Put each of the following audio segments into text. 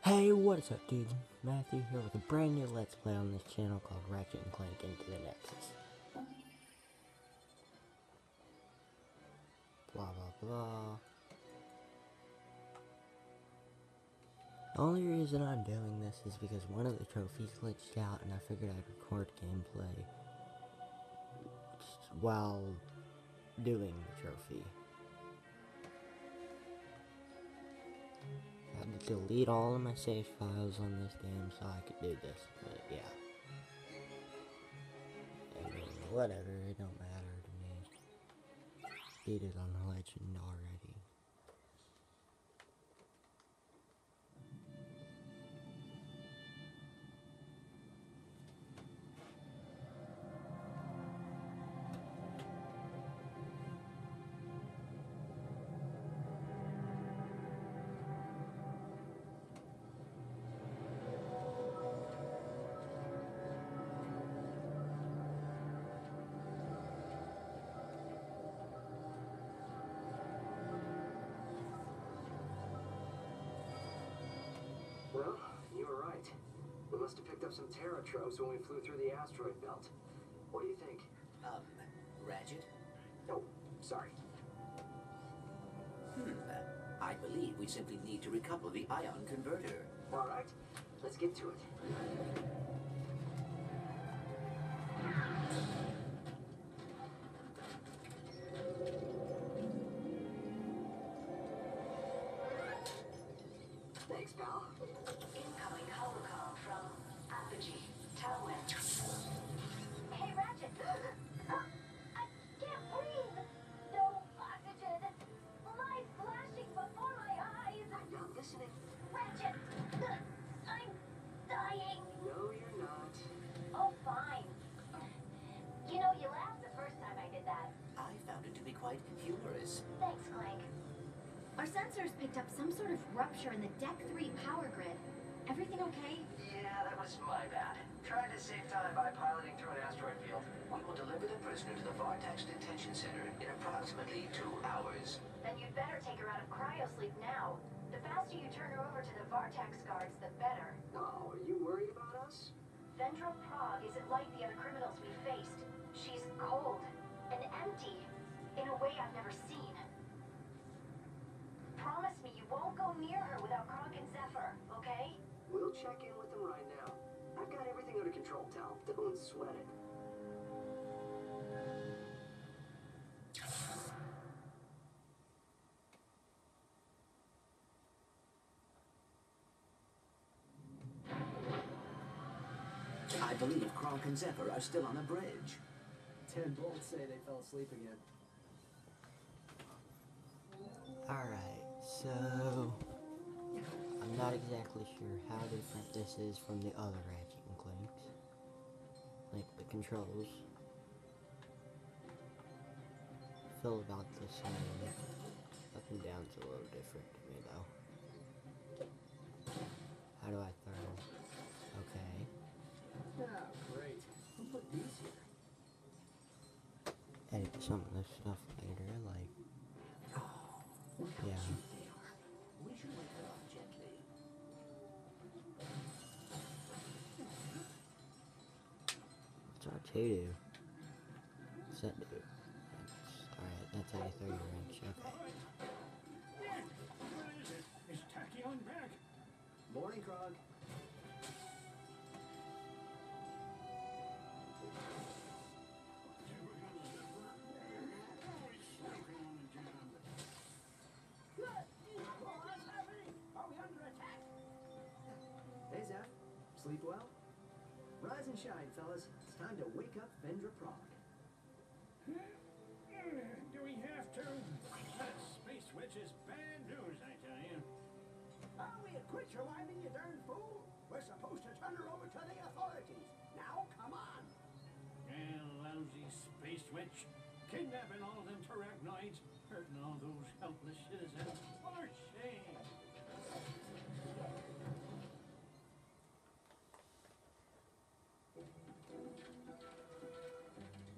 Hey, what is up, dudes? Matthew here with a brand new Let's Play on this channel called Ratchet and Clank into the Nexus. Blah blah blah. The only reason I'm doing this is because one of the trophies glitched out and I figured I'd record gameplay while doing the trophy. I had to delete all of my save files on this game so I could do this, but yeah. I mean, whatever, it don't matter to me. Beat it on the legend already. Well, you were right. We must have picked up some Terra tropes when we flew through the asteroid belt. What do you think? Ratchet? Oh, sorry. I believe we simply need to recouple the ion converter. All right, let's get to it. Thanks, pal. Incoming holocom from Apogee, Talwyn. Hey, Ratchet! I can't breathe! No oxygen! Light flashing before my eyes! I'm not listening. Ratchet! I'm dying! No, you're not. Oh, fine. You know, you laughed the first time I did that. I found it to be quite humorous. Thanks, Clank. Our sensors picked up some sort of rupture in the Deck 3 power grid. Everything okay? Yeah, that was my bad. Tried to save time by piloting through an asteroid field. We will deliver the prisoner to the Vortex Detention Center in approximately 2 hours. Then you'd better take her out of cryosleep now. The faster you turn her over to the Vortex guards, the better. Oh, are you worried about us? Vendra Prague isn't like the other criminals we faced. She's cold and empty in a way I've never seen. Promise me you won't go near her without Kronk and Zephyr, okay? We'll check in with them right now. I've got everything under control, Tal. Don't sweat it. I believe Kronk and Zephyr are still on the bridge. 10 bolts say they fell asleep again. Alright, so I'm not exactly sure how different this is from the other Ratchet and Clanks. Like the controls feel about the same. Up and down's a little different to me though. How do I throw? Okay. Oh, great. Who put these here? Edit some of this stuff later, like yeah. We should wake her up gently. What's R2 do? What's that do? Alright, that's how you throw your wrench, okay. What is it? Is Tachyon back? Morning, Krog. Hey, Zeph. Sleep well? Rise and shine, fellas. It's time to wake up Vendra Prague. Do we have to? That space switch is bad news, I tell you. Oh, we'll quit your whining, you darn fool. We're supposed to turn her over to the authorities. Now, come on. And lousy space switch. Kidnapping all them terragnoids. Hurting all those helpless citizens. What a shame.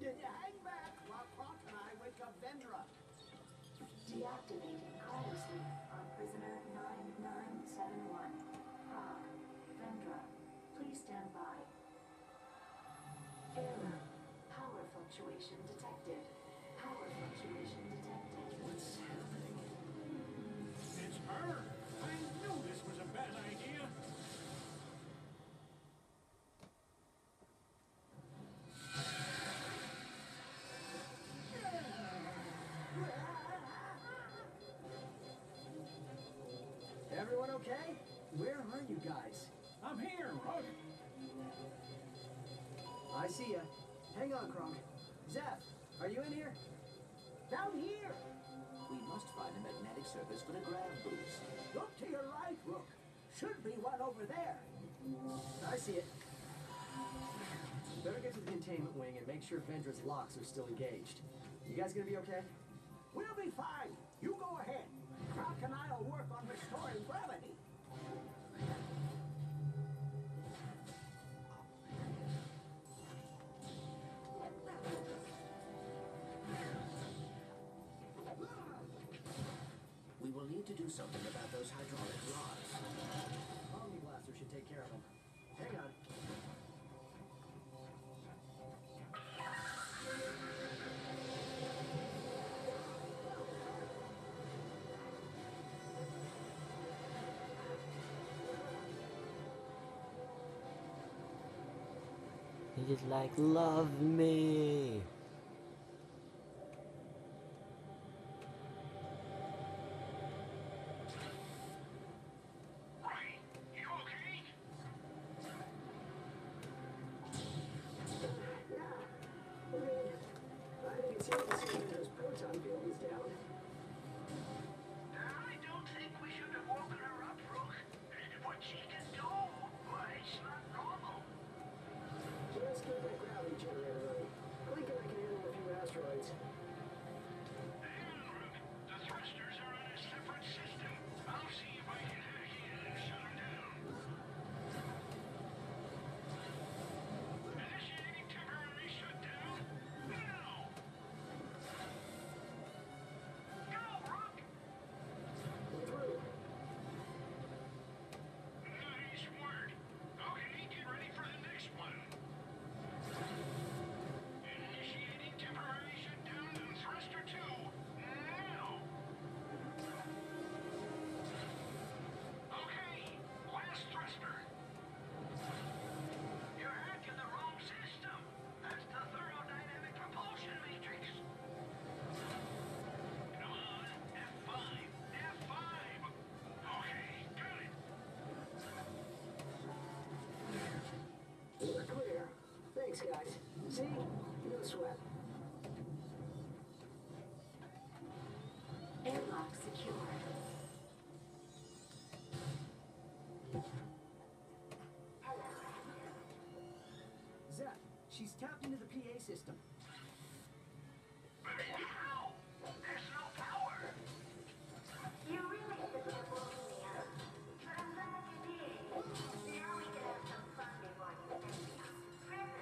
You hang back while Kronk and I wake up Vendra. Deactivating cryosleep on prisoner 9971. Everyone okay? Where are you guys? I'm here, Rook. I see ya. Hang on, Kronk. Zeph, are you in here? Down here. We must find a magnetic surface for the grab boost. Look to your right, Rook. Should be one over there. I see it. Better get to the containment wing and make sure Vendra's locks are still engaged. You guys gonna be okay? We'll be fine. You go ahead. Kronk and I'll work on restoring gravity. We will need to do something about those hydraulic rods. Omni Blaster should take care of them. Hang on. He just like, love me. I think it's easy to see Vendra's proton field is down. I don't think we should have woken her up, Rook. What she can do, why, it's not normal. Just keep that gravity generator running. Clank and I can handle a few asteroids. Hang on, Rook. The thrusters are on a separate system. I'll see if I can hack in and shut them down. Initiating temporary shutdown. Now! Go, Rook! We're through. Nice work. Okay, get ready for the next one. Initiating temporary shutdown on thruster 2. Now! Okay, last thruster. You're hacking the wrong system. That's the thermodynamic propulsion matrix. Come on, F5. F5. Okay, got it. We're clear. Thanks, guys. See? No sweat. Airlock secured. Zeph, she's tapped into the PA system. But how? There's no power. You really took the bull to me, huh? But I'm glad you did. Now we can have some fun before you send me off to prison.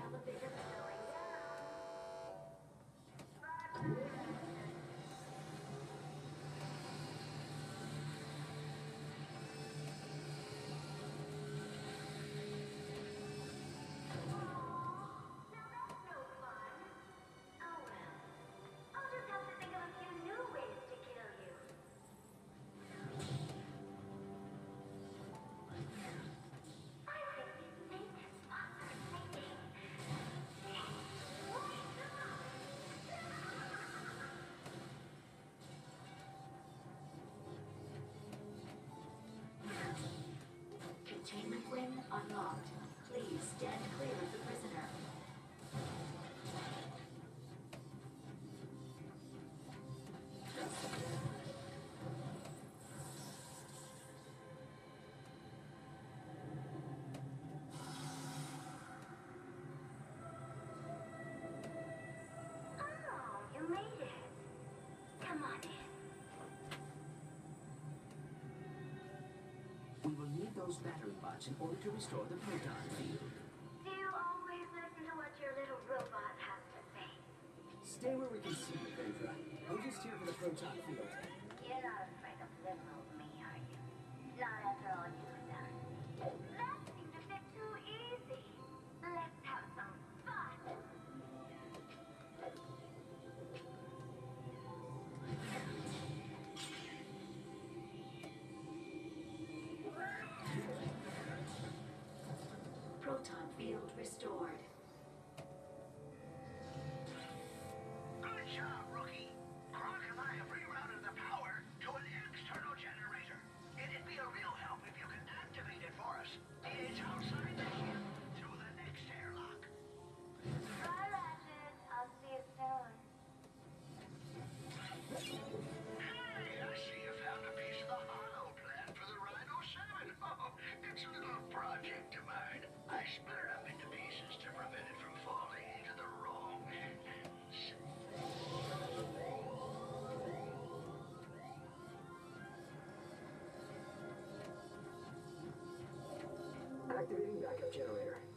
Elevator going down. Bye-bye. Now that's no fun. Oh well. I'll just have to think of a few new ways to kill you. I think these maintenance spots are thinking. Containment wing unlocked. Please stand clear of the prisoner. Oh, you made it. Come on in. We will need those battery bots in order to restore the proton field. Do you always listen to what your little robot has to say? Stay where we can see you, Vendra. I'm just here for the proton field. You're not afraid of little old me, are you? Not after all you've done. That seemed a bit too easy. Let's have some fun. Proton field restored. Activating backup generator.